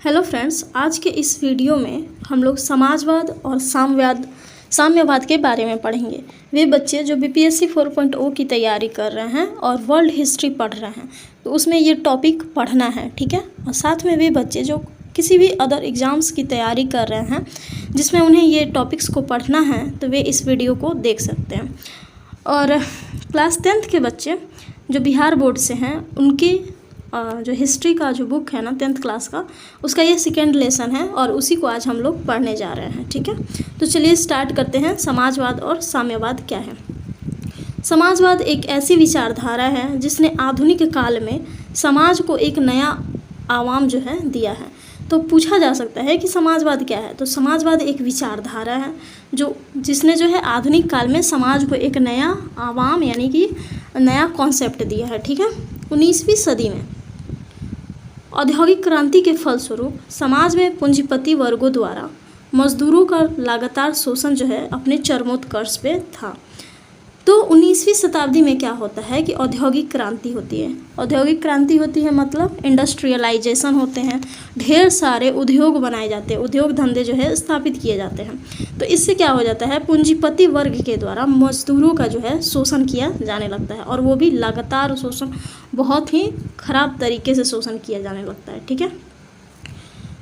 Hello friends, आज के इस वीडियो में हम लोग समाजवाद और साम्यवाद के बारे में पढ़ेंगे। वे बच्चे जो बीपीएससी 4.0 की तैयारी कर रहे हैं और वर्ल्ड हिस्ट्री पढ़ रहे हैं तो उसमें ये टॉपिक पढ़ना है, ठीक है। और साथ में वे बच्चे जो किसी भी अदर एग्ज़ाम्स की तैयारी कर रहे हैं जिसमें उन्हें ये टॉपिक्स को पढ़ना है तो वे इस वीडियो को देख सकते हैं। और क्लास 10th के बच्चे जो बिहार बोर्ड से हैं उनकी जो हिस्ट्री का जो बुक है ना 10th क्लास का, उसका ये सेकेंड लेसन है और उसी को आज हम लोग पढ़ने जा रहे हैं, ठीक है। तो चलिए स्टार्ट करते हैं। समाजवाद और साम्यवाद क्या है। समाजवाद एक ऐसी विचारधारा है जिसने आधुनिक काल में समाज को एक नया आयाम जो है दिया है। तो पूछा जा सकता है कि समाजवाद क्या है। तो समाजवाद एक विचारधारा है जिसने जो है आधुनिक काल में समाज को एक नया आयाम यानी कि नया कॉन्सेप्ट दिया है, ठीक है। 19वीं सदी में औद्योगिक क्रांति के फलस्वरूप समाज में पूंजीपति वर्गों द्वारा मजदूरों का लगातार शोषण जो है अपने चरमोत्कर्ष पे था। तो 19वीं शताब्दी में क्या होता है कि औद्योगिक क्रांति होती है। औद्योगिक क्रांति होती है मतलब इंडस्ट्रियलाइजेशन होते हैं, ढेर सारे उद्योग बनाए जाते हैं, उद्योग धंधे जो है स्थापित किए जाते हैं। तो इससे क्या हो जाता है, पूंजीपति वर्ग के द्वारा मजदूरों का जो है शोषण किया जाने लगता है और वो भी लगातार शोषण, बहुत ही खराब तरीके से शोषण किया जाने लगता है, ठीक है।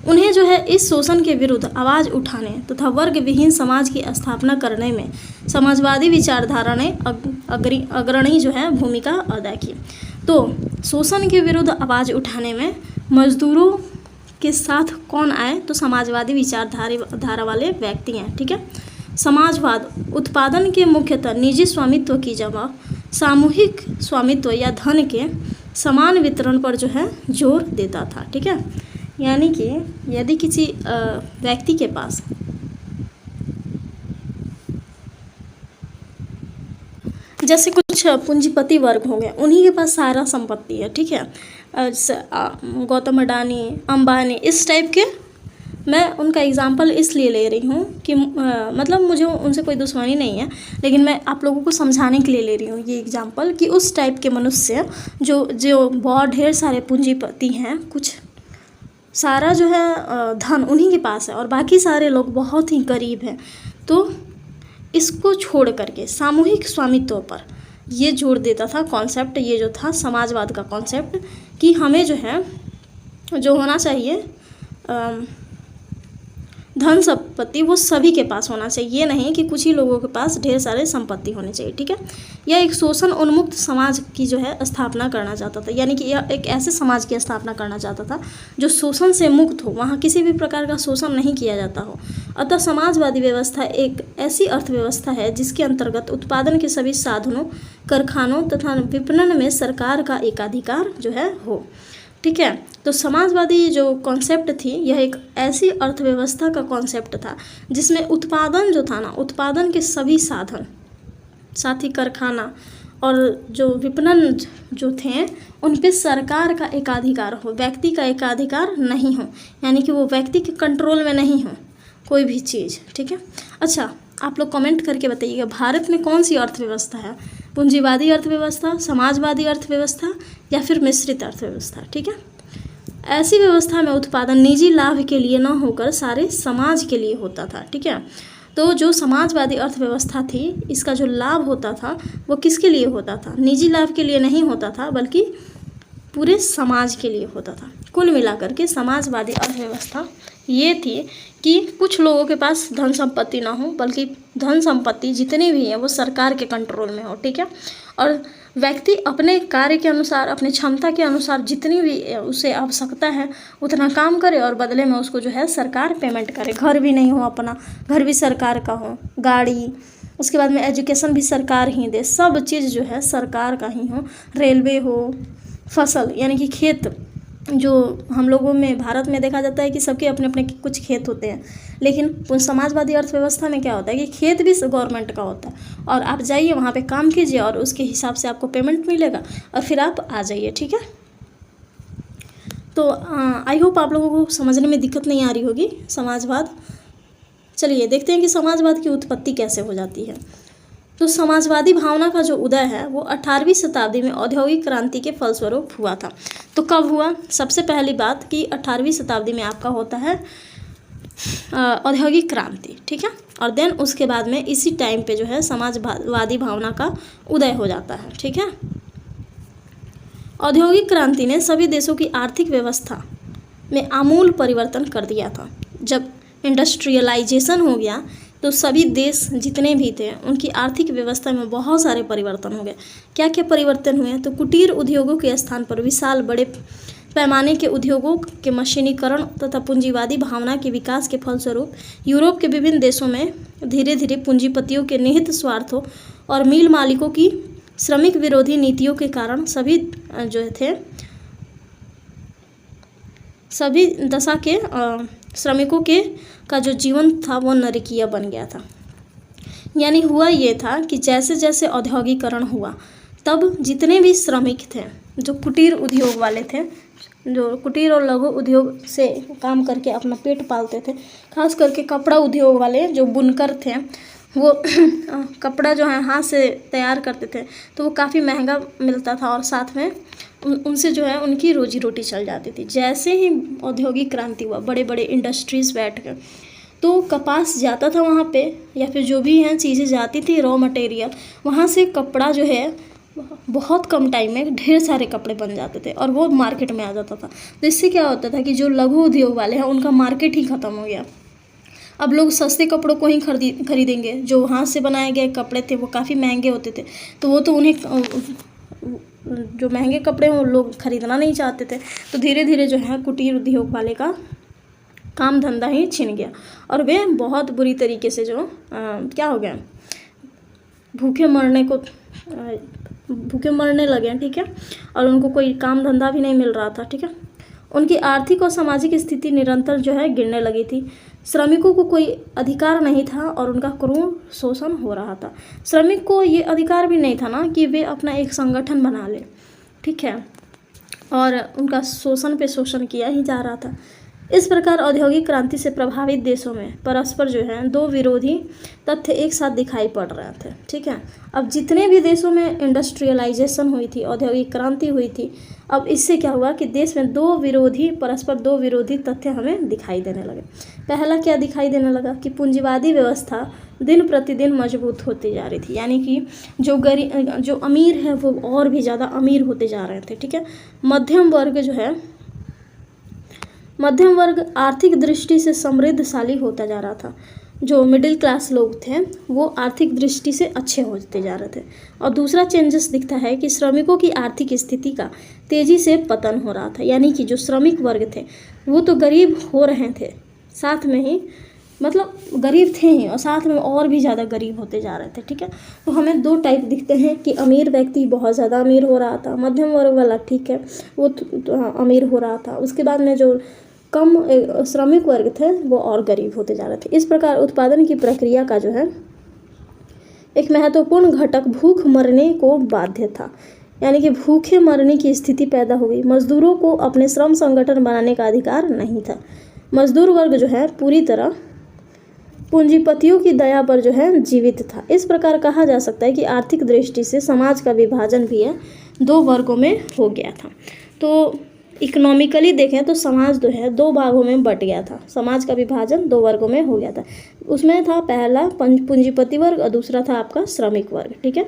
उन्हें जो है इस शोषण के विरुद्ध आवाज़ उठाने तथा वर्ग विहीन समाज की स्थापना करने में समाजवादी विचारधारा ने अग्रणी जो है भूमिका अदा की। तो शोषण के विरुद्ध आवाज़ उठाने में मजदूरों के साथ कौन आए, तो समाजवादी विचारधारा वाले व्यक्ति हैं, ठीक है। समाजवाद उत्पादन के मुख्यतः निजी स्वामित्व की जगह सामूहिक स्वामित्व या धन के समान वितरण पर जो है जोर देता था, ठीक है। यानी कि यदि किसी व्यक्ति के पास जैसे कुछ पूंजीपति वर्ग होंगे, उन्हीं के पास सारा संपत्ति है, ठीक है। गौतम अडानी, अंबानी, इस टाइप के मैं उनका एग्जाम्पल इसलिए ले रही हूँ कि मतलब मुझे उनसे कोई दुश्मनी नहीं है, लेकिन मैं आप लोगों को समझाने के लिए ले रही हूँ ये एग्जाम्पल कि उस टाइप के मनुष्य जो बहुत ढेर सारे पूंजीपति हैं, कुछ सारा जो है धन उन्हीं के पास है और बाकी सारे लोग बहुत ही गरीब हैं। तो इसको छोड़ करके सामूहिक स्वामित्व पर ये जोर देता था कॉन्सेप्ट, ये जो था समाजवाद का कॉन्सेप्ट कि हमें जो है जो होना चाहिए धन संपत्ति वो सभी के पास होना चाहिए, ये नहीं कि कुछ ही लोगों के पास ढेर सारे संपत्ति होने चाहिए, ठीक है। यह एक शोषण उन्मुक्त समाज की जो है स्थापना करना चाहता था, यानी कि यह एक ऐसे समाज की स्थापना करना चाहता था जो शोषण से मुक्त हो, वहाँ किसी भी प्रकार का शोषण नहीं किया जाता हो। अतः समाजवादी व्यवस्था एक ऐसी अर्थव्यवस्था है जिसके अंतर्गत उत्पादन के सभी साधनों, कारखानों तथा विपणन में सरकार का एकाधिकार जो है हो, ठीक है। तो समाजवादी जो कॉन्सेप्ट थी यह एक ऐसी अर्थव्यवस्था का कॉन्सेप्ट था जिसमें उत्पादन जो था ना, उत्पादन के सभी साधन, साथ ही कारखाना और जो विपणन जो थे उन पे सरकार का एकाधिकार हो, व्यक्ति का एकाधिकार नहीं हो, यानी कि वो व्यक्ति के कंट्रोल में नहीं हो कोई भी चीज़, ठीक है। अच्छा, आप लोग कमेंट करके बताइएगा भारत में कौन सी अर्थव्यवस्था है, पूंजीवादी अर्थव्यवस्था, समाजवादी अर्थव्यवस्था या फिर मिश्रित अर्थव्यवस्था, ठीक है। ऐसी व्यवस्था में उत्पादन निजी लाभ के लिए न होकर सारे समाज के लिए होता था, ठीक है। तो जो समाजवादी अर्थव्यवस्था थी इसका जो लाभ होता था वो किसके लिए होता था, निजी लाभ के लिए नहीं होता था बल्कि पूरे समाज के लिए होता था। कुल मिलाकर के समाजवादी अर्थव्यवस्था ये थी कि कुछ लोगों के पास धन संपत्ति ना हो बल्कि धन संपत्ति जितनी भी है वो सरकार के कंट्रोल में हो, ठीक है। और व्यक्ति अपने कार्य के अनुसार, अपने क्षमता के अनुसार जितनी भी उसे आवश्यकता है उतना काम करे और बदले में उसको जो है सरकार पेमेंट करे। घर भी नहीं हो अपना, घर भी सरकार का हो, गाड़ी, उसके बाद में एजुकेशन भी सरकार ही दे, सब चीज़ जो है सरकार का ही हो, रेलवे हो, फसल यानी कि खेत, जो हम लोगों में भारत में देखा जाता है कि सबके अपने अपने कुछ खेत होते हैं, लेकिन समाजवादी अर्थव्यवस्था में क्या होता है कि खेत भी गवर्नमेंट का होता है और आप जाइए वहाँ पे काम कीजिए और उसके हिसाब से आपको पेमेंट मिलेगा और फिर आप आ जाइए, ठीक है। तो आई होप आप लोगों को समझने में दिक्कत नहीं आ रही होगी समाजवाद। चलिए देखते हैं कि समाजवाद की उत्पत्ति कैसे हो जाती है। तो समाजवादी भावना का जो उदय है वो 18वीं शताब्दी में औद्योगिक क्रांति के फलस्वरूप हुआ था। तो कब हुआ? सबसे पहली बात कि 18वीं शताब्दी में आपका होता है औद्योगिक क्रांति, ठीक है। और देन उसके बाद में इसी टाइम पे जो है समाजवादी भावना का उदय हो जाता है, ठीक है। औद्योगिक क्रांति ने सभी देशों की आर्थिक व्यवस्था में आमूल परिवर्तन कर दिया था। जब इंडस्ट्रियलाइजेशन हो गया तो सभी देश जितने भी थे उनकी आर्थिक व्यवस्था में बहुत सारे परिवर्तन हो गए। क्या क्या परिवर्तन हुए? तो कुटीर उद्योगों के स्थान पर विशाल बड़े पैमाने के उद्योगों के मशीनीकरण तथा पूंजीवादी भावना के विकास के फलस्वरूप यूरोप के विभिन्न देशों में धीरे धीरे पूंजीपतियों के निहित स्वार्थों और मिल मालिकों की श्रमिक विरोधी नीतियों के कारण सभी दशा के श्रमिकों के का जो जीवन था वो नरकीय बन गया था। यानी हुआ ये था कि जैसे जैसे औद्योगिकरण हुआ तब जितने भी श्रमिक थे जो कुटीर उद्योग वाले थे, जो कुटीर और लघु उद्योग से काम करके अपना पेट पालते थे, खास करके कपड़ा उद्योग वाले जो बुनकर थे वो कपड़ा जो है हाथ से तैयार करते थे तो वो काफ़ी महंगा मिलता था और साथ में उनसे जो है उनकी रोजी रोटी चल जाती थी। जैसे ही औद्योगिक क्रांति हुआ बड़े बड़े इंडस्ट्रीज़ बैठ गए तो कपास जाता था वहाँ पे, या फिर जो भी हैं चीज़ें जाती थी रॉ मटेरियल, वहाँ से कपड़ा जो है बहुत कम टाइम में ढेर सारे कपड़े बन जाते थे और वो मार्केट में आ जाता था। तो इससे क्या होता था कि जो लघु उद्योग वाले हैं उनका मार्केट ही ख़त्म हो गया। अब लोग सस्ते कपड़ों को ही खरीदेंगे, जो हाथ से बनाए गए कपड़े थे वो काफ़ी महंगे होते थे तो वो तो उन्हें जो महंगे कपड़े हैं वो लोग खरीदना नहीं चाहते थे। तो धीरे धीरे जो है कुटीर उद्योग वाले का काम धंधा ही छिन गया और वे बहुत बुरी तरीके से जो क्या हो गया, भूखे मरने लगे, ठीक है। और उनको कोई काम धंधा भी नहीं मिल रहा था, ठीक है। उनकी आर्थिक और सामाजिक स्थिति निरंतर जो है गिरने लगी थी। श्रमिकों को कोई अधिकार नहीं था और उनका क्रूर शोषण हो रहा था। श्रमिक को ये अधिकार भी नहीं था ना कि वे अपना एक संगठन बना ले, ठीक है, और उनका शोषण पे शोषण किया ही जा रहा था। इस प्रकार औद्योगिक क्रांति से प्रभावित देशों में परस्पर जो है दो विरोधी तथ्य एक साथ दिखाई पड़ रहे थे, ठीक है। अब जितने भी देशों में इंडस्ट्रियलाइजेशन हुई थी, औद्योगिक क्रांति हुई थी, अब इससे क्या हुआ कि देश में परस्पर दो विरोधी तथ्य हमें दिखाई देने लगे। पहला क्या दिखाई देने लगा कि पूंजीवादी व्यवस्था दिन प्रतिदिन मजबूत होती जा रही थी, यानी कि जो अमीर है वो और भी ज़्यादा अमीर होते जा रहे थे, ठीक है। मध्यम वर्ग आर्थिक दृष्टि से समृद्धशाली होता जा रहा था। जो मिडिल क्लास लोग थे वो आर्थिक दृष्टि से अच्छे होते जा रहे थे। और दूसरा चेंजेस दिखता है कि श्रमिकों की आर्थिक स्थिति का तेज़ी से पतन हो रहा था, यानी कि जो श्रमिक वर्ग थे वो तो गरीब हो रहे थे, साथ में ही मतलब गरीब थे ही और साथ में और भी ज़्यादा गरीब होते जा रहे थे, ठीक है। तो हमें दो टाइप दिखते हैं कि अमीर व्यक्ति बहुत ज़्यादा अमीर हो रहा था, मध्यम वर्ग वाला ठीक है वो अमीर हो रहा था, उसके बाद में जो कम श्रमिक वर्ग थे वो और गरीब होते जा रहे थे। इस प्रकार उत्पादन की प्रक्रिया का जो है एक महत्वपूर्ण घटक भूख मरने को बाध्य था, यानी कि भूखे मरने की स्थिति पैदा हो गई। मजदूरों को अपने श्रम संगठन बनाने का अधिकार नहीं था। मजदूर वर्ग जो है पूरी तरह पूंजीपतियों की दया पर जो है जीवित था। इस प्रकार कहा जा सकता है कि आर्थिक दृष्टि से समाज का विभाजन भी है दो वर्गों में हो गया था। तो इकोनॉमिकली देखें तो समाज जो है दो भागों में बट गया था, समाज का विभाजन दो वर्गों में हो गया था। उसमें था पहला पूंजीपति वर्ग और दूसरा था आपका श्रमिक वर्ग, ठीक है।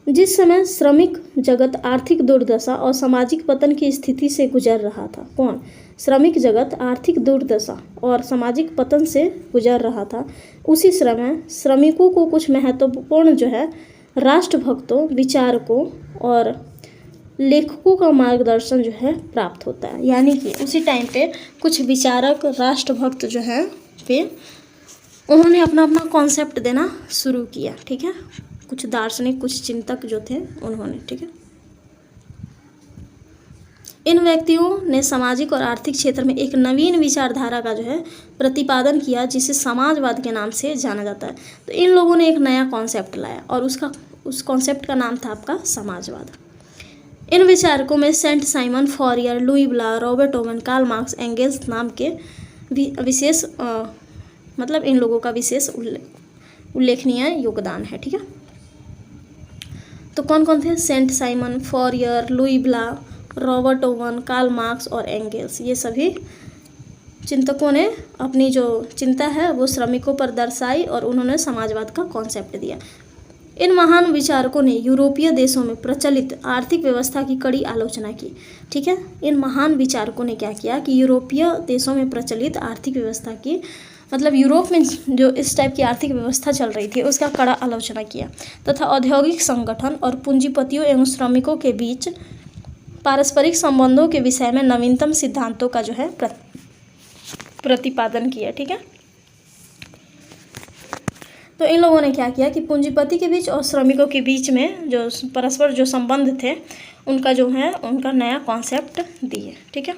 जिस समय श्रमिक जगत आर्थिक दुर्दशा और सामाजिक पतन की स्थिति से गुजर रहा था, कौन? श्रमिक जगत आर्थिक दुर्दशा और सामाजिक पतन से गुजर रहा था, उसी समय श्रमिकों को कुछ महत्वपूर्ण जो है राष्ट्रभक्तों, विचारकों और लेखकों का मार्गदर्शन जो है प्राप्त होता है। यानी कि उसी टाइम पे कुछ विचारक, राष्ट्रभक्त जो है वे उन्होंने अपना अपना कॉन्सेप्ट देना शुरू किया, ठीक है। कुछ दार्शनिक, कुछ चिंतक जो थे उन्होंने, ठीक है। इन व्यक्तियों ने सामाजिक और आर्थिक क्षेत्र में एक नवीन विचारधारा का जो है प्रतिपादन किया जिसे समाजवाद के नाम से जाना जाता है। तो इन लोगों ने एक नया कॉन्सेप्ट लाया और उस कॉन्सेप्ट का नाम था आपका समाजवाद। इन विचारकों में Saint Simon Fourier, Louis Blanc, Robert Owen, Karl Marx, Engels नाम के विशेष इन लोगों का विशेष उल्लेखनीय योगदान है। ठीक है, तो कौन कौन थे? Saint Simon, Fourier, Louis Blanc, Robert Owen, Karl marks और एंगेल्स। ये सभी चिंतकों ने अपनी जो चिंता है वो श्रमिकों पर दर्शाई और उन्होंने समाजवाद का कॉन्सेप्ट दिया। इन महान विचारकों ने यूरोपीय देशों में प्रचलित आर्थिक व्यवस्था की कड़ी आलोचना की। ठीक है, इन महान विचारकों ने क्या किया कि यूरोपीय देशों में प्रचलित आर्थिक व्यवस्था की, मतलब यूरोप में जो इस टाइप की आर्थिक व्यवस्था चल रही थी उसका कड़ा आलोचना किया तथा औद्योगिक संगठन और पूंजीपतियों एवं श्रमिकों के बीच पारस्परिक संबंधों के विषय में नवीनतम सिद्धांतों का जो है प्रतिपादन किया। ठीक है, तो इन लोगों ने क्या किया कि पूंजीपति के बीच और श्रमिकों के बीच में जो परस्पर जो संबंध थे उनका जो है उनका नया कॉन्सेप्ट दिए। ठीक है,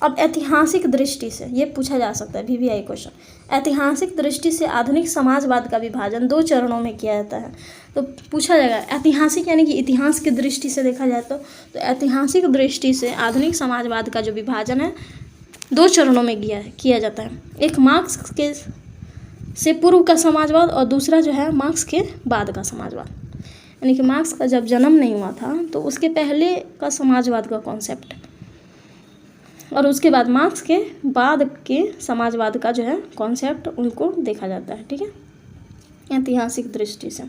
अब ऐतिहासिक दृष्टि से ये पूछा जा सकता है VVI क्वेश्चन, ऐतिहासिक दृष्टि से आधुनिक समाजवाद का विभाजन 2 चरणों में किया जाता है। तो पूछा जाएगा ऐतिहासिक यानी कि इतिहास की दृष्टि से देखा जाए तो ऐतिहासिक दृष्टि से आधुनिक समाजवाद का जो विभाजन है 2 चरणों में किया जाता है। एक मार्क्स के से पूर्व का समाजवाद और दूसरा जो है मार्क्स के बाद का समाजवाद, यानी कि मार्क्स का जब जन्म नहीं हुआ था तो उसके पहले का समाजवाद का कॉन्सेप्ट और उसके बाद मार्क्स के बाद के समाजवाद का जो है कॉन्सेप्ट उनको देखा जाता है। ठीक है, ऐतिहासिक दृष्टि से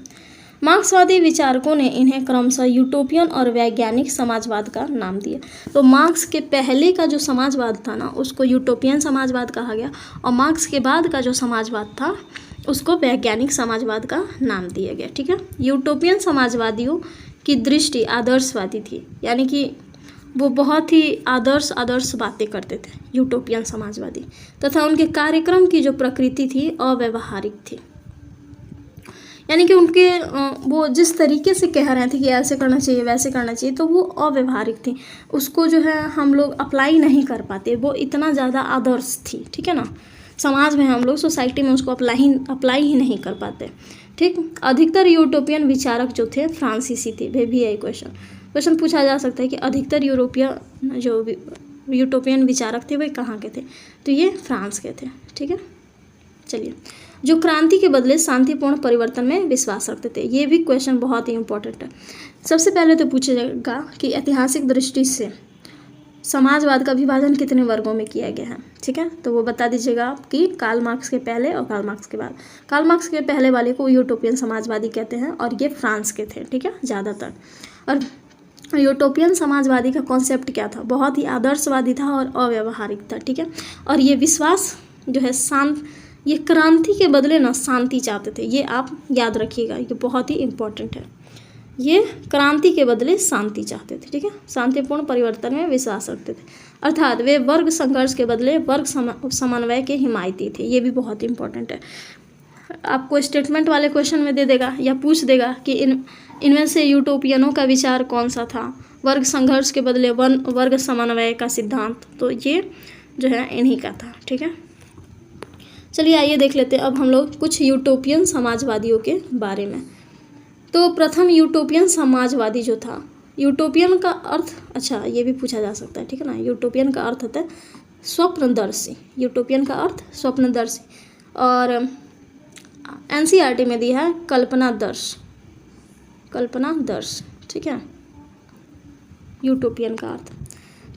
मार्क्सवादी विचारकों ने इन्हें क्रमशः यूटोपियन और वैज्ञानिक समाजवाद का नाम दिया। तो मार्क्स के पहले का जो समाजवाद था ना उसको यूटोपियन समाजवाद कहा गया और मार्क्स के बाद का जो समाजवाद था उसको वैज्ञानिक समाजवाद का नाम दिया गया। ठीक है, यूटोपियन समाजवादियों की दृष्टि आदर्शवादी थी, यानी कि वो बहुत ही आदर्श बातें करते थे यूटोपियन समाजवादी, तथा उनके कार्यक्रम की जो प्रकृति थी अव्यावहारिक थी, यानी कि उनके वो जिस तरीके से कह रहे थे कि ऐसे करना चाहिए वैसे करना चाहिए तो वो अव्यवहारिक थी, उसको जो है हम लोग अप्लाई नहीं कर पाते, वो इतना ज़्यादा आदर्श थी। ठीक है ना, समाज में हम लोग सोसाइटी में उसको अप्लाई ही नहीं कर पाते। ठीक, अधिकतर यूटोपियन विचारक जो थे फ्रांसीसी थे। VVI क्वेश्चन पूछा जा सकता है कि अधिकतर यूरोपीय जो यूटोपियन विचारक थे वे कहाँ के थे, तो ये फ्रांस के थे। ठीक है, चलिए, जो क्रांति के बदले शांतिपूर्ण परिवर्तन में विश्वास रखते थे। ये भी क्वेश्चन बहुत ही इंपॉर्टेंट है। सबसे पहले तो पूछा जाएगा कि ऐतिहासिक दृष्टि से समाजवाद का विभाजन कितने वर्गों में किया गया है। ठीक है, तो वो बता दीजिएगा आप कि कार्ल मार्क्स के पहले और कार्ल मार्क्स के बाद। कार्ल मार्क्स के पहले वाले को यूटोपियन समाजवादी कहते हैं और ये फ्रांस के थे। ठीक है, ज़्यादातर। और यूटोपियन समाजवादी का कॉन्सेप्ट क्या था? बहुत ही आदर्शवादी था और अव्यावहारिक था। ठीक है, और ये विश्वास जो है ये क्रांति के बदले ना शांति चाहते थे। ये आप याद रखिएगा, ये बहुत ही इम्पोर्टेंट है। ये क्रांति के बदले शांति चाहते थे। ठीक है, शांतिपूर्ण परिवर्तन में विश्वास रखते थे, अर्थात वे वर्ग संघर्ष के बदले वर्ग समन्वय के हिमायती थे। ये भी बहुत इंपॉर्टेंट है। आपको स्टेटमेंट वाले क्वेश्चन में दे देगा या पूछ देगा कि इनमें से यूटोपियनों का विचार कौन सा था? वर्ग संघर्ष के बदले वर्ग समन्वय का सिद्धांत, तो ये जो है इन्हीं का था। ठीक है, चलिए आइए देख लेते हैं अब हम लोग कुछ यूटोपियन समाजवादियों के बारे में। तो प्रथम यूटोपियन समाजवादी जो था, यूटोपियन का अर्थ, अच्छा ये भी पूछा जा सकता है। ठीक है ना, यूटोपियन का अर्थ होता है स्वप्नदर्शी। यूटोपियन का अर्थ स्वप्नदर्शी, और NCERT में दिया है कल्पनादर्श। ठीक है, यूटोपियन का अर्थ।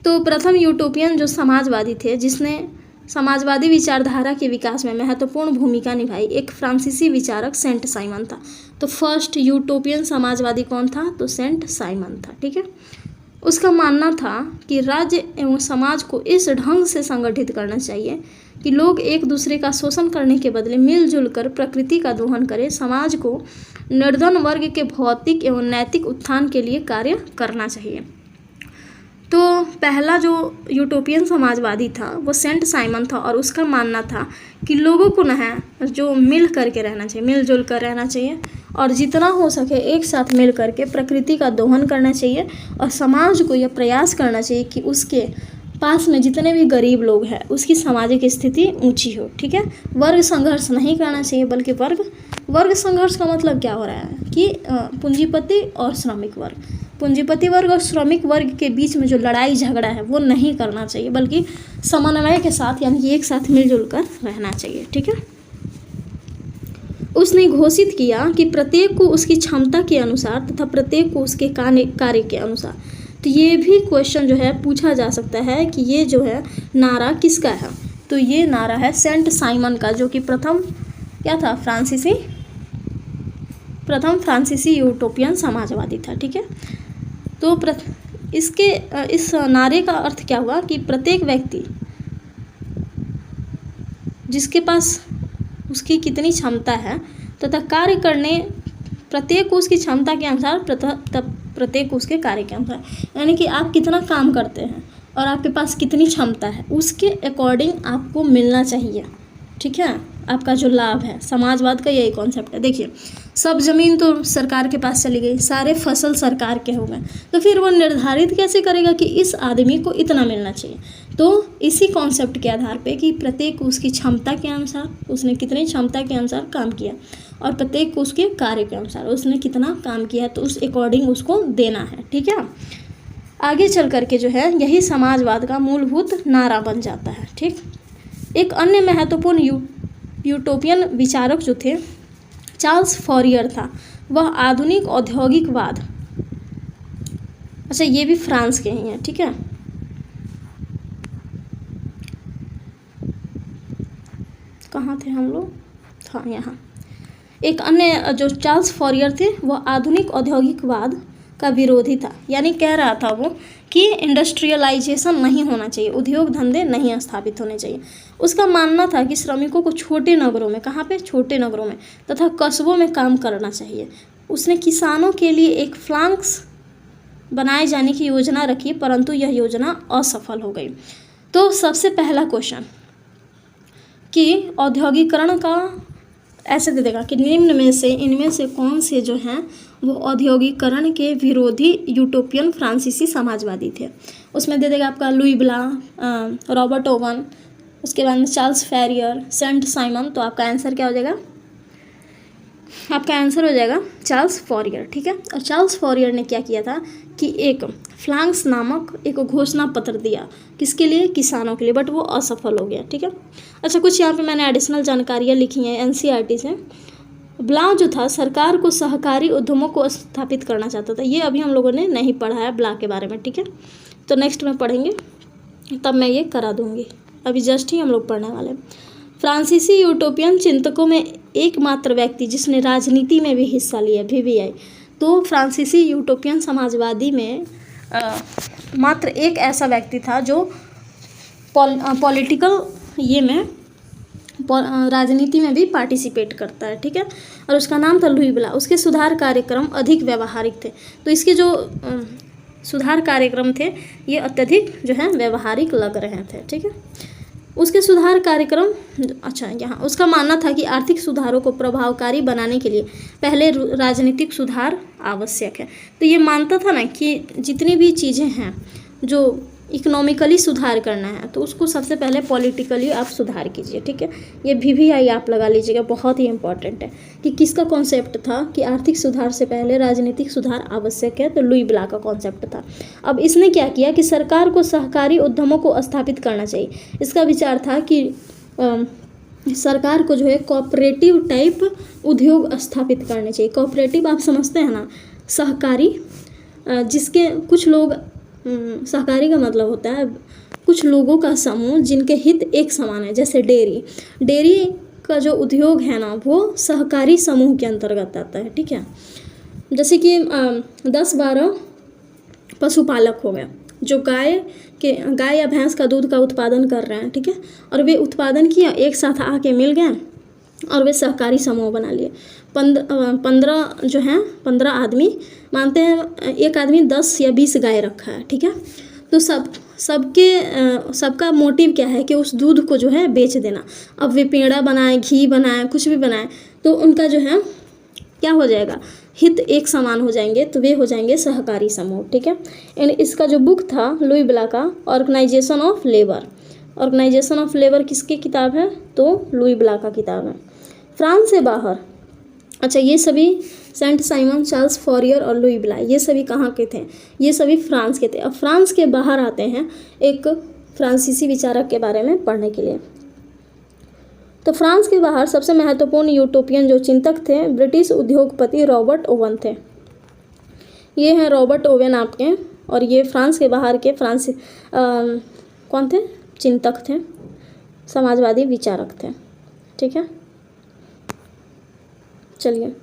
तो प्रथम यूटोपियन जो समाजवादी थे जिसने समाजवादी विचारधारा के विकास में महत्वपूर्ण भूमिका निभाई, एक फ्रांसीसी विचारक सेंट साइमन था। तो फर्स्ट यूटोपियन समाजवादी कौन था? तो सेंट साइमन था। ठीक है, उसका मानना था कि राज्य एवं समाज को इस ढंग से संगठित करना चाहिए कि लोग एक दूसरे का शोषण करने के बदले मिलजुल कर प्रकृति का दोहन करें। समाज को निर्धन वर्ग के भौतिक एवं नैतिक उत्थान के लिए कार्य करना चाहिए। तो पहला जो यूटोपियन समाजवादी था वो सेंट साइमन था, और उसका मानना था कि लोगों को ना है जो मिल करके रहना चाहिए, मिलजुल कर रहना चाहिए, और जितना हो सके एक साथ मिल करके प्रकृति का दोहन करना चाहिए, और समाज को यह प्रयास करना चाहिए कि उसके पास में जितने भी गरीब लोग हैं उसकी सामाजिक स्थिति ऊंची हो। ठीक है, वर्ग संघर्ष नहीं करना चाहिए, बल्कि वर्ग संघर्ष का मतलब क्या हो रहा है कि पूंजीपति और श्रमिक वर्ग, पूंजीपति वर्ग और श्रमिक वर्ग के बीच में जो लड़ाई झगड़ा है वो नहीं करना चाहिए, बल्कि समन्वय के साथ, यानी कि एक साथ मिलजुल कर रहना चाहिए। ठीक है, उसने घोषित किया कि प्रत्येक को उसकी क्षमता के अनुसार तथा प्रत्येक को उसके कार्य के अनुसार। तो ये भी क्वेश्चन जो है पूछा जा सकता है कि ये जो है नारा किसका है। तो ये नारा है सेंट साइमन का, जो कि प्रथम क्या था, प्रथम फ्रांसीसी यूटोपियन समाजवादी था। ठीक है, तो इस नारे का अर्थ क्या हुआ कि प्रत्येक व्यक्ति जिसके पास उसकी कितनी क्षमता है तथा कार्य करने, प्रत्येक को उसकी क्षमता के अनुसार प्रत्येक को उसके कार्य के अनुसार, यानी कि आप कितना काम करते हैं और आपके पास कितनी क्षमता है उसके अकॉर्डिंग आपको मिलना चाहिए। ठीक है, आपका जो लाभ है, समाजवाद का यही कॉन्सेप्ट है। देखिए, सब ज़मीन तो सरकार के पास चली गई, सारे फसल सरकार के हो गए, तो फिर वो निर्धारित कैसे करेगा कि इस आदमी को इतना मिलना चाहिए। तो इसी कॉन्सेप्ट के आधार पे कि प्रत्येक को उसकी क्षमता के अनुसार, उसने कितनी क्षमता के अनुसार काम किया, और प्रत्येक को उसके कार्य के अनुसार उसने कितना काम किया, तो उस अकॉर्डिंग उसको देना है। ठीक है, आगे चल करके जो है यही समाजवाद का मूलभूत नारा बन जाता है। ठीक, एक अन्य महत्वपूर्ण यूटोपियन विचारक जो थे चार्ल्स फॉरियर था। वह आधुनिक औद्योगिकवाद, अच्छा ये भी फ्रांस के ही हैं। ठीक है, कहाँ थे हम लोग, हाँ यहाँ। एक अन्य जो चार्ल्स फॉरियर थे वह आधुनिक औद्योगिकवाद का विरोधी था, यानी कह रहा था वो कि इंडस्ट्रियलाइजेशन नहीं होना चाहिए, उद्योग धंधे नहीं स्थापित होने चाहिए। उसका मानना था कि श्रमिकों को छोटे नगरों में, कहाँ पे, छोटे नगरों में तथा कस्बों में काम करना चाहिए। उसने किसानों के लिए एक फ्लांक्स बनाए जाने की योजना रखी, परंतु यह योजना असफल हो गई। तो सबसे पहला क्वेश्चन कि औद्योगिकरण का ऐसे दे देगा कि निम्न में से इनमें से कौन से जो हैं वो औद्योगिकरण के विरोधी यूटोपियन फ्रांसीसी समाजवादी थे। उसमें दे देगा आपका लुई ब्ला, रॉबर्ट ओवन, उसके बाद में चार्ल्स फॉरियर, सेंट साइमन। तो आपका आंसर क्या हो जाएगा, आपका आंसर हो जाएगा चार्ल्स फॉरियर। ठीक है, और चार्ल्स फॉरियर ने क्या किया था कि एक फ्लांक्स नामक एक घोषणा पत्र दिया, किसके लिए, किसानों के लिए, बट वो असफल हो गया। ठीक है, अच्छा कुछ यहाँ पे मैंने एडिशनल जानकारियाँ लिखी हैं एनसीईआरटी से। ब्ला जो था सरकार को सहकारी उद्यमों को स्थापित करना चाहता था। ये अभी हम लोगों ने नहीं पढ़ा है ब्ला के बारे में। ठीक है, तो नेक्स्ट में पढ़ेंगे, तब मैं ये करा दूँगी, अभी जस्ट ही हम लोग पढ़ने वाले हैं। फ्रांसीसी यूटोपियन चिंतकों में एकमात्र व्यक्ति जिसने राजनीति में भी हिस्सा लिया, VVI। तो फ्रांसीसी यूटोपियन समाजवादी में मात्र एक ऐसा व्यक्ति था जो पॉलिटिकल ये में राजनीति में भी पार्टिसिपेट करता है। ठीक है, और उसका नाम था लुई ब्ला। उसके सुधार कार्यक्रम अधिक व्यवहारिक थे। तो इसके जो सुधार कार्यक्रम थे ये अत्यधिक जो है व्यवहारिक लग रहे थे। ठीक है, उसके सुधार कार्यक्रम, अच्छा यहाँ उसका मानना था कि आर्थिक सुधारों को प्रभावकारी बनाने के लिए पहले राजनीतिक सुधार आवश्यक है। तो ये मानता था ना कि जितनी भी चीज़ें हैं जो इकोनॉमिकली सुधार करना है तो उसको सबसे पहले पॉलिटिकली आप सुधार कीजिए। ठीक है, ये VVI आप लगा लीजिएगा, बहुत ही इंपॉर्टेंट है कि किसका कॉन्सेप्ट था कि आर्थिक सुधार से पहले राजनीतिक सुधार आवश्यक है। तो लुई ब्ला का कॉन्सेप्ट था। अब इसने क्या किया कि सरकार को सहकारी उद्यमों को स्थापित करना चाहिए। इसका विचार था कि सरकार को जो है कोऑपरेटिव टाइप उद्योग स्थापित करने चाहिए। कोऑपरेटिव आप समझते हैं ना, सहकारी, जिसके कुछ लोग, सहकारी का मतलब होता है कुछ लोगों का समूह जिनके हित एक समान है। जैसे डेयरी का जो उद्योग है ना वो सहकारी समूह के अंतर्गत आता है। ठीक है, जैसे कि 10-12 पशुपालक हो गए जो गाय या भैंस का दूध का उत्पादन कर रहे हैं। ठीक है, और वे उत्पादन किया, एक साथ आके मिल गए और वे सहकारी समूह बना लिए। 15 आदमी मानते हैं, एक आदमी 10 या 20 गाय रखा है। ठीक है, तो सबका मोटिव क्या है कि उस दूध को जो है बेच देना। अब वे पेड़ा बनाए, घी बनाए, कुछ भी बनाए, तो उनका जो है क्या हो जाएगा, हित एक समान हो जाएंगे, तो वे हो जाएंगे सहकारी समूह। ठीक है, एंड इसका जो बुक था लुई ब्ला का, organisation of labour. Organisation of labour किसकी किताब है, तो लुई ब्ला का किताब है। फ्रांस से बाहर, अच्छा ये सभी सेंट साइमन, चार्ल्स फॉरियर और लुई ब्ला, ये सभी कहाँ के थे, ये सभी फ्रांस के थे। अब फ्रांस के बाहर आते हैं एक फ्रांसीसी विचारक के बारे में पढ़ने के लिए। तो फ्रांस के बाहर सबसे महत्वपूर्ण यूटोपियन जो चिंतक थे ब्रिटिश उद्योगपति रॉबर्ट ओवन थे। ये हैं रॉबर्ट ओवन आपके, और ये फ्रांस के बाहर के कौन थे, चिंतक थे, समाजवादी विचारक थे। ठीक है, चलिए।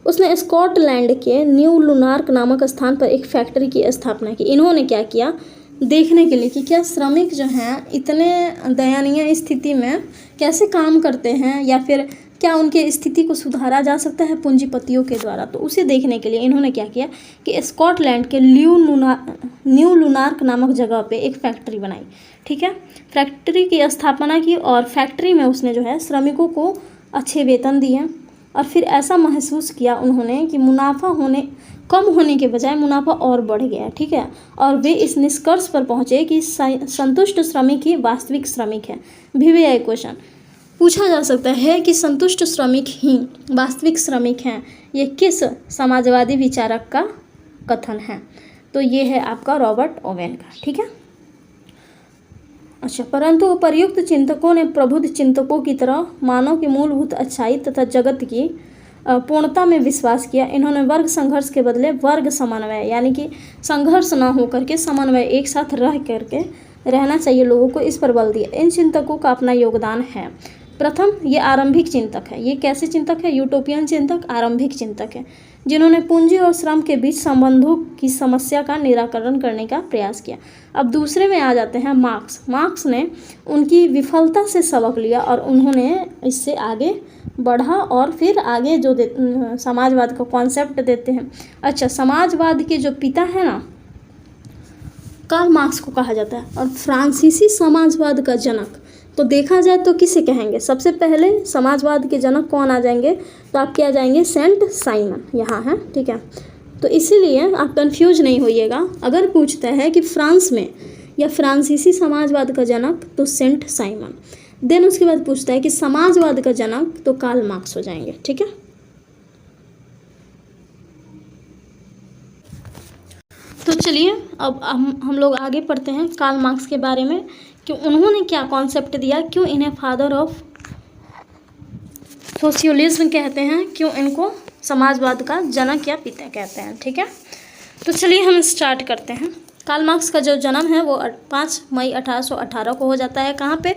उसने स्कॉटलैंड के न्यू लुनार्क नामक स्थान पर एक फैक्ट्री की स्थापना की। इन्होंने क्या किया, देखने के लिए कि क्या श्रमिक जो हैं इतने दयनीय स्थिति में कैसे काम करते हैं, या फिर क्या उनके स्थिति को सुधारा जा सकता है पूंजीपतियों के द्वारा। तो उसे देखने के लिए इन्होंने क्या किया कि स्कॉटलैंड के न्यू लुनार्क नामक जगह पे एक फैक्ट्री बनाई। ठीक है, फैक्ट्री की स्थापना की, और फैक्ट्री में उसने जो है श्रमिकों को अच्छे वेतन दिए, और फिर ऐसा महसूस किया उन्होंने कि मुनाफा कम होने के बजाय मुनाफा और बढ़ गया। ठीक है, और वे इस निष्कर्ष पर पहुँचे कि संतुष्ट श्रमिक ही वास्तविक श्रमिक है। VVI क्वेश्चन पूछा जा सकता है कि संतुष्ट श्रमिक ही वास्तविक श्रमिक हैं, ये किस समाजवादी विचारक का कथन है। तो ये है आपका रॉबर्ट ओवेन का। ठीक है, अच्छा, परंतु उपर्युक्त चिंतकों ने प्रबुद्ध चिंतकों की तरह मानव की मूलभूत अच्छाई तथा जगत की पूर्णता में विश्वास किया। इन्होंने वर्ग संघर्ष के बदले वर्ग समन्वय, यानी कि संघर्ष ना हो करके समन्वय, एक साथ रह करके रहना चाहिए लोगों को, इस पर बल दिया। इन चिंतकों का अपना योगदान है। प्रथम, ये आरंभिक चिंतक है। ये कैसे चिंतक है, यूटोपियन चिंतक, आरंभिक चिंतक है, जिन्होंने पूंजी और श्रम के बीच संबंधों की समस्या का निराकरण करने का प्रयास किया। अब दूसरे में आ जाते हैं मार्क्स। मार्क्स ने उनकी विफलता से सबक लिया और उन्होंने इससे आगे बढ़ा, और फिर आगे जो समाजवाद का कॉन्सेप्ट देते हैं। अच्छा, समाजवाद के जो पिता है ना, कार्ल मार्क्स को कहा जाता है, और फ्रांसीसी समाजवाद का जनक तो देखा जाए तो किसे कहेंगे, सबसे पहले समाजवाद के जनक कौन आ जाएंगे, तो आपके आ जाएंगे सेंट साइमन, यहाँ है। ठीक है, तो इसीलिए आप कंफ्यूज नहीं होइएगा। अगर पूछता है कि फ्रांस में या फ्रांसीसी समाजवाद का जनक, तो सेंट साइमन। देन उसके बाद पूछता है कि समाजवाद का जनक, तो कार्ल मार्क्स हो जाएंगे। ठीक है, तो चलिए अब हम लोग आगे पढ़ते हैं कार्ल मार्क्स के बारे में कि उन्होंने क्या कॉन्सेप्ट दिया, क्यों इन्हें फादर ऑफ सोशियलिज्म कहते हैं, क्यों इनको समाजवाद का जनक या पिता कहते हैं। ठीक है, तो चलिए हम स्टार्ट करते हैं। कार्ल मार्क्स का जो जन्म है वो 5 मई 1818 को हो जाता है। कहाँ पे,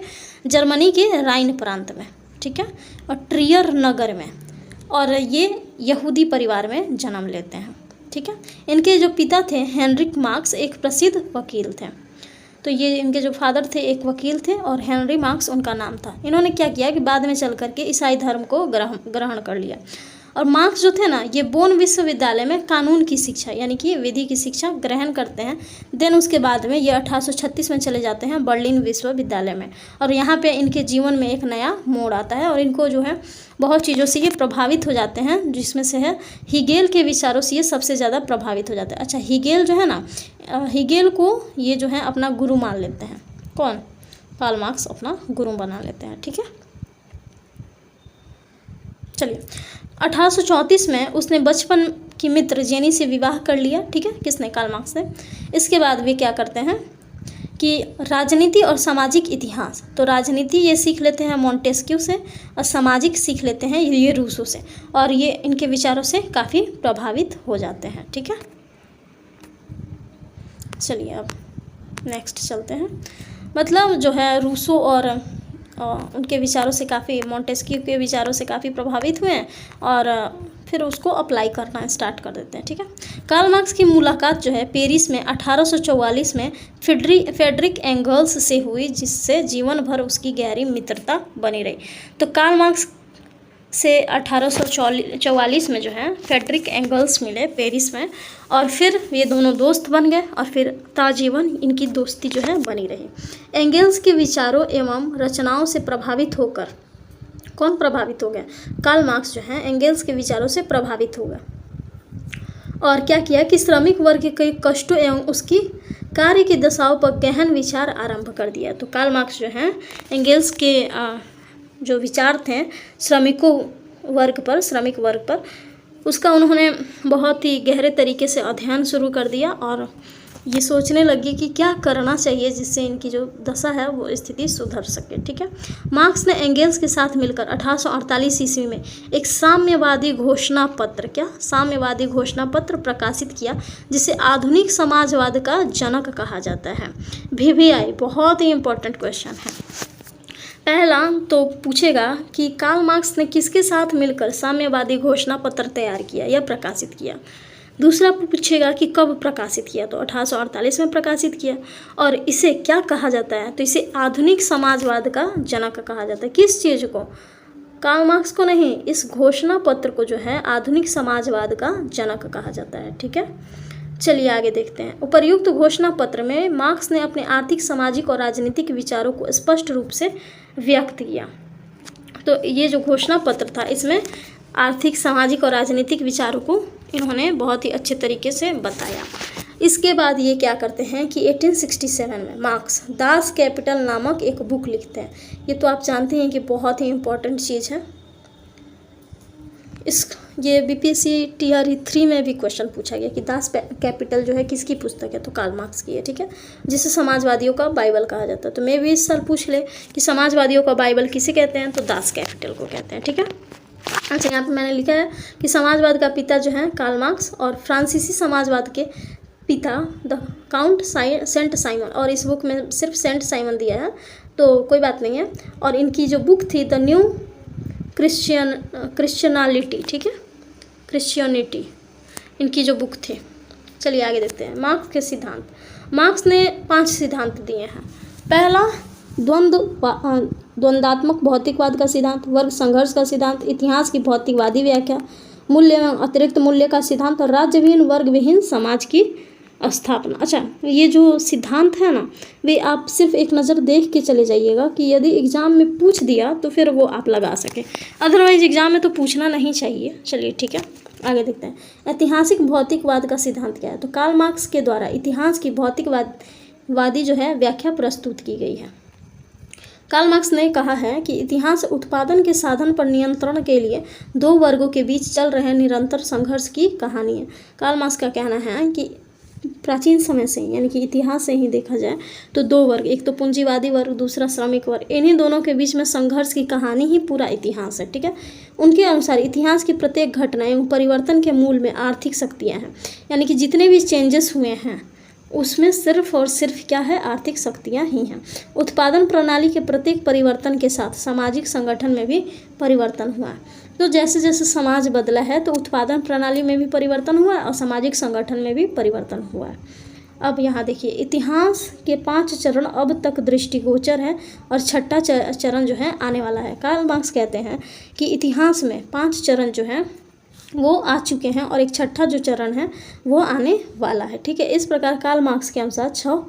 जर्मनी के राइन प्रांत में। ठीक है, और ट्रियर नगर में, और ये यहूदी परिवार में जन्म लेते हैं। ठीक है, इनके जो पिता थे हेनरिक मार्क्स एक प्रसिद्ध वकील थे। तो ये इनके जो फादर थे एक वकील थे, और हेनरी मार्क्स उनका नाम था। इन्होंने क्या किया कि बाद में चल करके ईसाई धर्म को ग्रहण कर लिया। और मार्क्स जो थे ना, ये बोन विश्वविद्यालय में कानून की शिक्षा यानी कि विधि की शिक्षा ग्रहण करते हैं। देन उसके बाद में ये 1836 में चले जाते हैं बर्लिन विश्वविद्यालय में, और यहाँ पे इनके जीवन में एक नया मोड़ आता है, और इनको जो है बहुत चीज़ों से ये प्रभावित हो जाते हैं, जिसमें से है हीगेल के विचारों से ये सबसे ज़्यादा प्रभावित हो जाते हैं। अच्छा, हीगेल जो है ना, हीगेल को ये जो है अपना गुरु मान लेते हैं। कौन, कार्ल मार्क्स अपना गुरु बना लेते हैं। ठीक है, चलिए 1834 में उसने बचपन की मित्र जेनी से विवाह कर लिया। ठीक है, किसने, कार्ल मार्क्स ने। इसके बाद वे क्या करते हैं कि राजनीति और सामाजिक इतिहास, तो राजनीति ये सीख लेते हैं मोंटेस्क्यू से, और सामाजिक सीख लेते हैं ये रूसो से, और ये इनके विचारों से काफ़ी प्रभावित हो जाते हैं। ठीक है, चलिए अब नेक्स्ट चलते हैं। मतलब जो है रूसो और उनके विचारों से काफ़ी, मोंटेस्क्यू के विचारों से काफ़ी प्रभावित हुए हैं, और फिर उसको अप्लाई करना स्टार्ट कर देते हैं। ठीक है, कार्ल मार्क्स की मुलाकात जो है पेरिस में 1844 में फ्रेडरिक एंगल्स से हुई, जिससे जीवन भर उसकी गहरी मित्रता बनी रही। तो कार्ल मार्क्स से 1844 में जो है फ्रेडरिक एंगल्स मिले पेरिस में, और फिर ये दोनों दोस्त बन गए, और फिर ताजीवन इनकी दोस्ती जो है बनी रही। एंगल्स के विचारों एवं रचनाओं से प्रभावित होकर, कौन प्रभावित हो गया, कार्ल मार्क्स जो है एंगल्स के विचारों से प्रभावित हो गया, और क्या किया कि श्रमिक वर्ग के कई कष्टों एवं उसकी कार्य की दशाओं पर गहन विचार आरंभ कर दिया। तो कार्ल मार्क्स जो है एंगल्स के जो विचार थे श्रमिक वर्ग पर, उसका उन्होंने बहुत ही गहरे तरीके से अध्ययन शुरू कर दिया, और ये सोचने लगी कि क्या करना चाहिए जिससे इनकी जो दशा है वो स्थिति सुधर सके। ठीक है, मार्क्स ने एंगेल्स के साथ मिलकर 1848 ईस्वी में एक साम्यवादी घोषणा पत्र, क्या साम्यवादी घोषणा पत्र प्रकाशित किया, जिसे आधुनिक समाजवाद का जनक कहा जाता है। VVI बहुत ही इंपॉर्टेंट क्वेश्चन है। पहला तो पूछेगा कि कार्ल मार्क्स ने किसके साथ मिलकर साम्यवादी घोषणा पत्र तैयार किया या प्रकाशित किया। दूसरा पूछेगा कि कब प्रकाशित किया, तो 1848 में प्रकाशित किया। और इसे क्या कहा जाता है, तो इसे आधुनिक समाजवाद का जनक कहा जाता है। किस चीज़ को, कार्ल मार्क्स को नहीं, इस घोषणा पत्र को जो है आधुनिक समाजवाद का जनक कहा जाता है। ठीक है, चलिए आगे देखते हैं। उपर्युक्त घोषणा पत्र में मार्क्स ने अपने आर्थिक, सामाजिक और राजनीतिक विचारों को स्पष्ट रूप से व्यक्त किया। तो ये जो घोषणा पत्र था इसमें आर्थिक, सामाजिक और राजनीतिक विचारों को इन्होंने बहुत ही अच्छे तरीके से बताया। इसके बाद ये क्या करते हैं कि 1867 में मार्क्स दास कैपिटल नामक एक बुक लिखते हैं। ये तो आप जानते हैं कि बहुत ही इम्पोर्टेंट चीज़ है। ये BPSC TR 3 में भी क्वेश्चन पूछा गया कि दास कैपिटल जो है किसकी पुस्तक है, तो कार्ल मार्क्स की है। ठीक है, जिसे समाजवादियों का बाइबल कहा जाता है। तो मैं भी इस साल पूछ ले कि समाजवादियों का बाइबल किसे कहते हैं, तो दास कैपिटल को कहते हैं। ठीक है, अच्छा यहाँ पे मैंने लिखा है कि समाजवाद का पिता जो है कार्ल मार्क्स और फ्रांसीसी समाजवाद के पिता द काउंट सेंट साइमन, और इस बुक में सिर्फ सेंट साइमन दिया है तो कोई बात नहीं है। और इनकी जो बुक थी द न्यू क्रिश्चियनिटी, ठीक है, क्रिश्चियनिटी इनकी जो बुक थी। चलिए आगे देखते हैं। मार्क्स के सिद्धांत, मार्क्स ने 5 सिद्धांत दिए हैं। पहला द्वंद्वात्मक भौतिकवाद का सिद्धांत, वर्ग संघर्ष का सिद्धांत, इतिहास की भौतिकवादी व्याख्या, मूल्य एवं अतिरिक्त मूल्य का सिद्धांत और राज्यविहीन वर्ग विहीन समाज की स्थापना। अच्छा, ये जो सिद्धांत है ना, वे आप सिर्फ एक नज़र देख के चले जाइएगा कि यदि एग्जाम में पूछ दिया तो फिर वो आप लगा सकें, अदरवाइज एग्जाम में तो पूछना नहीं चाहिए। चलिए ठीक है, आगे देखते हैं। ऐतिहासिक भौतिकवाद का सिद्धांत क्या है, तो कार्ल मार्क्स के द्वारा इतिहास की भौतिकवादी जो है व्याख्या प्रस्तुत की गई है। कार्ल मार्क्स ने कहा है कि इतिहास उत्पादन के साधन पर नियंत्रण के लिए 2 वर्गों के बीच चल रहे निरंतर संघर्ष की कहानी है। कार्ल मार्क्स का कहना है कि प्राचीन समय से यानी कि इतिहास से ही देखा जाए तो 2 वर्ग, एक तो पूंजीवादी वर्ग, दूसरा श्रमिक वर्ग, इन्हीं दोनों के बीच में संघर्ष की कहानी ही पूरा इतिहास है। ठीक है, उनके अनुसार इतिहास की प्रत्येक घटना एवं परिवर्तन के मूल में आर्थिक शक्तियाँ हैं, यानी कि जितने भी चेंजेस हुए हैं उसमें सिर्फ और सिर्फ क्या है, आर्थिक शक्तियाँ ही हैं। उत्पादन प्रणाली के प्रत्येक परिवर्तन के साथ सामाजिक संगठन में भी परिवर्तन हुआ है। तो जैसे जैसे समाज बदला है तो उत्पादन प्रणाली में भी परिवर्तन हुआ है और सामाजिक संगठन में भी परिवर्तन हुआ है। अब यहाँ देखिए, इतिहास के 5 चरण अब तक दृष्टिगोचर है और 6ठा चरण जो है आने वाला है। कार्ल मार्क्स कहते हैं कि इतिहास में 5 चरण जो हैं वो आ चुके हैं और एक 6ठा जो चरण है वो आने वाला है। ठीक है, इस प्रकार कार्ल मार्क्स के अनुसार 6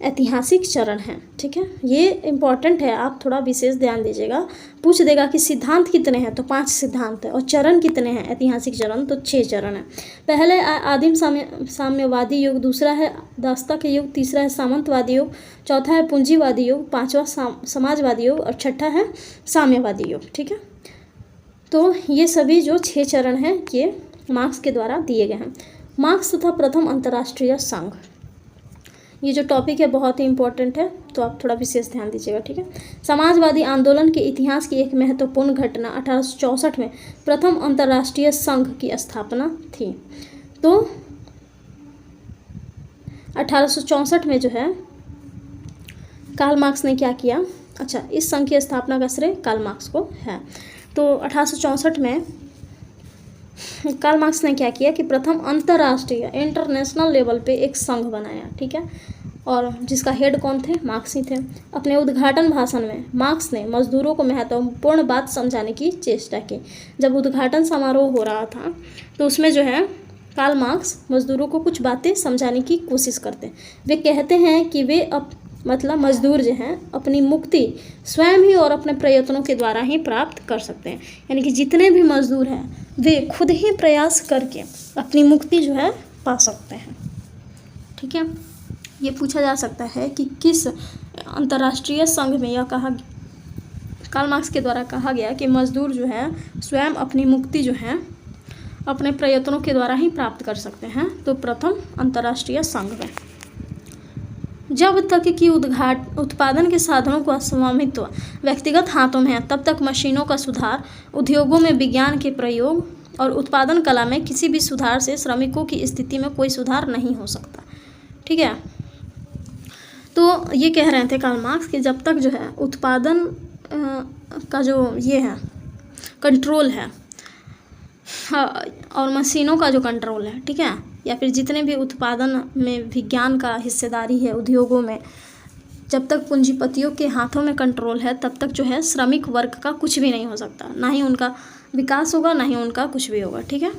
ऐतिहासिक चरण हैं। ठीक है, ये इम्पॉर्टेंट है, आप थोड़ा विशेष ध्यान दीजिएगा। पूछ देगा कि सिद्धांत कितने हैं, तो 5 सिद्धांत है, और चरण कितने हैं ऐतिहासिक चरण, तो 6 चरण है। पहले आदिम साम्यवादी युग, दूसरा है दासता के युग, तीसरा है सामंतवादी युग, चौथा है पूंजीवादी युग, 5वां समाजवादी युग और 6ठा है साम्यवादी युग। ठीक है, तो ये सभी जो 6 चरण हैं ये मार्क्स के द्वारा दिए गए हैं। मार्क्स तथा प्रथम अंतर्राष्ट्रीय संघ, ये जो टॉपिक है बहुत ही इंपॉर्टेंट है, तो आप थोड़ा विशेष ध्यान दीजिएगा। ठीक है, समाजवादी आंदोलन के इतिहास की एक महत्वपूर्ण घटना 1864 में प्रथम अंतर्राष्ट्रीय संघ की स्थापना थी। तो 1864 में जो है कार्ल मार्क्स ने क्या किया, अच्छा इस संघ की स्थापना का श्रेय कार्ल मार्क्स को है। तो 1864 में कार्ल मार्क्स ने क्या किया कि प्रथम अंतर्राष्ट्रीय इंटरनेशनल लेवल पे एक संघ बनाया। ठीक है, और जिसका हेड कौन थे, मार्क्स ही थे। अपने उद्घाटन भाषण में मार्क्स ने मजदूरों को महत्वपूर्ण बात समझाने की चेष्टा की। जब उद्घाटन समारोह हो रहा था तो उसमें जो है कार्ल मार्क्स मजदूरों को कुछ बातें समझाने की कोशिश करते हैं। वे कहते हैं कि वे मतलब मजदूर जो हैं अपनी मुक्ति स्वयं ही और अपने प्रयत्नों के द्वारा ही प्राप्त कर सकते हैं, यानी कि जितने भी मजदूर हैं वे खुद ही प्रयास करके अपनी मुक्ति जो है पा सकते हैं। ठीक है, ये पूछा जा सकता है कि किस अंतर्राष्ट्रीय संघ में यह कहा, कार्ल मार्क्स के द्वारा कहा गया कि मजदूर जो है स्वयं अपनी मुक्ति जो है अपने प्रयत्नों के द्वारा ही प्राप्त कर सकते हैं, तो प्रथम अंतर्राष्ट्रीय संघ में। जब तक कि उत्पादन के साधनों का स्वामित्व व्यक्तिगत हाथों में है तब तक मशीनों का सुधार, उद्योगों में विज्ञान के प्रयोग और उत्पादन कला में किसी भी सुधार से श्रमिकों की स्थिति में कोई सुधार नहीं हो सकता। ठीक है, तो ये कह रहे थे कार्ल मार्क्स कि जब तक जो है उत्पादन का जो ये है कंट्रोल है, हाँ, और मशीनों का जो कंट्रोल है, ठीक है, या फिर जितने भी उत्पादन में विज्ञान का हिस्सेदारी है उद्योगों में, जब तक पूंजीपतियों के हाथों में कंट्रोल है तब तक जो है श्रमिक वर्ग का कुछ भी नहीं हो सकता, ना ही उनका विकास होगा ना ही उनका कुछ भी होगा। ठीक है,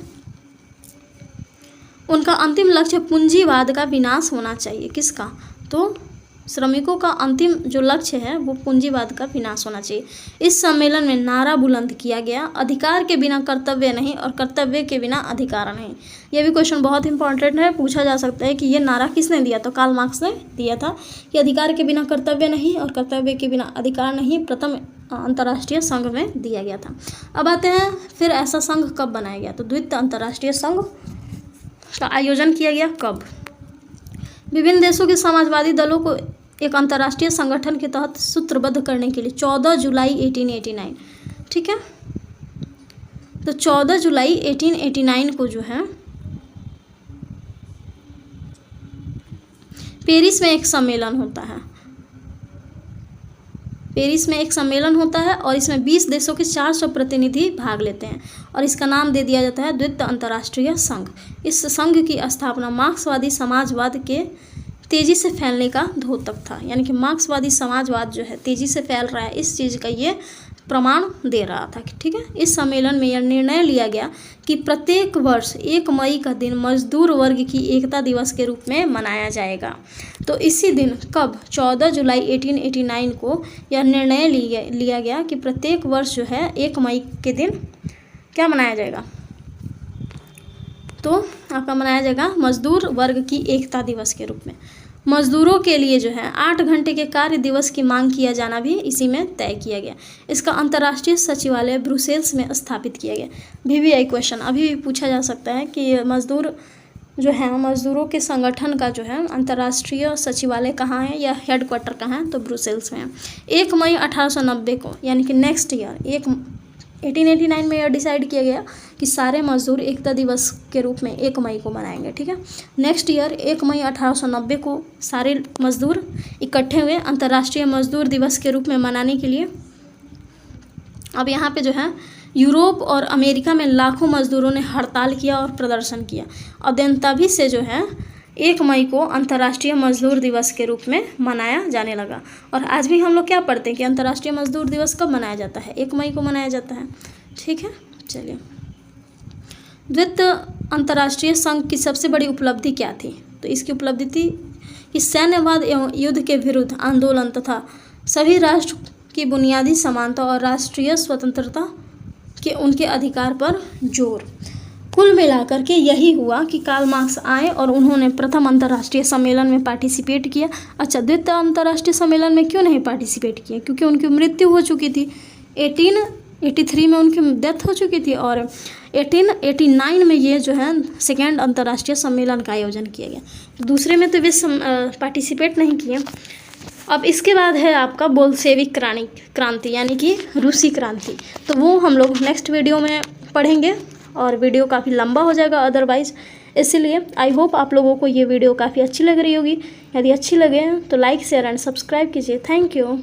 उनका अंतिम लक्ष्य पूंजीवाद का विनाश होना चाहिए। किसका? तो श्रमिकों का अंतिम जो लक्ष्य है वो पूंजीवाद का विनाश होना चाहिए। इस सम्मेलन में नारा बुलंद किया गया, अधिकार के बिना कर्तव्य नहीं और कर्तव्य के बिना अधिकार नहीं। यह भी क्वेश्चन बहुत इंपॉर्टेंट है, पूछा जा सकता है कि ये नारा किसने दिया? तो कार्ल मार्क्स ने दिया था कि अधिकार के बिना कर्तव्य नहीं और कर्तव्य के बिना अधिकार नहीं प्रथम अंतर्राष्ट्रीय संघ में दिया गया था। अब आते हैं फिर ऐसा संघ कब बनाया गया? तो द्वितीय अंतर्राष्ट्रीय संघ का आयोजन किया गया कब? विभिन्न देशों के समाजवादी दलों को एक अंतर्राष्ट्रीय संगठन के तहत सूत्रबद्ध करने के लिए 14 जुलाई 1889, ठीक है, तो 14 जुलाई 1889 को जो है पेरिस में एक सम्मेलन होता है। पेरिस में एक सम्मेलन होता है और इसमें 20 देशों के 400 प्रतिनिधि भाग लेते हैं और इसका नाम दे दिया जाता है द्वितीय अंतर्राष्ट्रीय संघ। इस संघ की स्थापना मार्क्सवादी समाजवाद के तेज़ी से फैलने का द्योतक था, यानी कि मार्क्सवादी समाजवाद जो है तेज़ी से फैल रहा है, इस चीज़ का ये प्रमाण दे रहा था। ठीक है, इस सम्मेलन में यह निर्णय लिया गया कि प्रत्येक वर्ष 1 मई का दिन मजदूर वर्ग की एकता दिवस के रूप में मनाया जाएगा। तो इसी दिन कब? 14 जुलाई 1889 को यह निर्णय लिया गया कि प्रत्येक वर्ष जो है 1 मई के दिन क्या मनाया जाएगा? तो आपका मनाया जाएगा मजदूर वर्ग की एकता दिवस के रूप में। मजदूरों के लिए जो है 8 घंटे के कार्य दिवस की मांग किया जाना भी इसी में तय किया गया। इसका अंतर्राष्ट्रीय सचिवालय ब्रुसेल्स में स्थापित किया गया। VVI क्वेश्चन अभी भी पूछा जा सकता है कि मजदूर जो है मजदूरों के संगठन का जो है अंतर्राष्ट्रीय सचिवालय कहाँ है या हेडक्वार्टर कहाँ है? तो ब्रुसेल्स में है। 1 मई 1890 को, यानी कि नेक्स्ट ईयर 1889 में यह डिसाइड किया गया कि सारे मजदूर एकता दिवस के रूप में 1 मई को मनाएंगे। ठीक है, नेक्स्ट ईयर 1 मई 1890 को सारे मजदूर इकट्ठे हुए अंतर्राष्ट्रीय मजदूर दिवस के रूप में मनाने के लिए। अब यहाँ पे जो है यूरोप और अमेरिका में लाखों मजदूरों ने हड़ताल किया और प्रदर्शन किया और देन तभी से जो है 1 मई को अंतर्राष्ट्रीय मजदूर दिवस के रूप में मनाया जाने लगा। और आज भी हम लोग क्या पढ़ते हैं कि अंतर्राष्ट्रीय मजदूर दिवस कब मनाया जाता है? 1 मई को मनाया जाता है। ठीक है, चलिए, द्वितीय अंतर्राष्ट्रीय संघ की सबसे बड़ी उपलब्धि क्या थी? तो इसकी उपलब्धि थी कि सैन्यवाद एवं युद्ध के विरुद्ध आंदोलन तथा सभी राष्ट्र की बुनियादी समानता और राष्ट्रीय स्वतंत्रता के उनके अधिकार पर जोर। कुल मिलाकर के यही हुआ कि कार्ल मार्क्स आए और उन्होंने प्रथम अंतर्राष्ट्रीय सम्मेलन में पार्टिसिपेट किया। अच्छा, द्वितीय अंतर्राष्ट्रीय सम्मेलन में क्यों नहीं पार्टिसिपेट किया? क्योंकि उनकी मृत्यु हो चुकी थी। 1883 में उनकी डेथ हो चुकी थी और 1889 में ये जो है सेकेंड अंतर्राष्ट्रीय सम्मेलन का आयोजन किया गया। दूसरे में तो वे पार्टिसिपेट नहीं किए। अब इसके बाद है आपका बोल्शेविक क्रांति, यानी कि रूसी क्रांति। तो वो हम लोग नेक्स्ट वीडियो में पढ़ेंगे और वीडियो काफ़ी लंबा हो जाएगा अदरवाइज़, इसीलिए आई होप आप लोगों को ये वीडियो काफ़ी अच्छी लग रही होगी। यदि अच्छी लगे तो लाइक शेयर एंड सब्सक्राइब कीजिए। Thank you.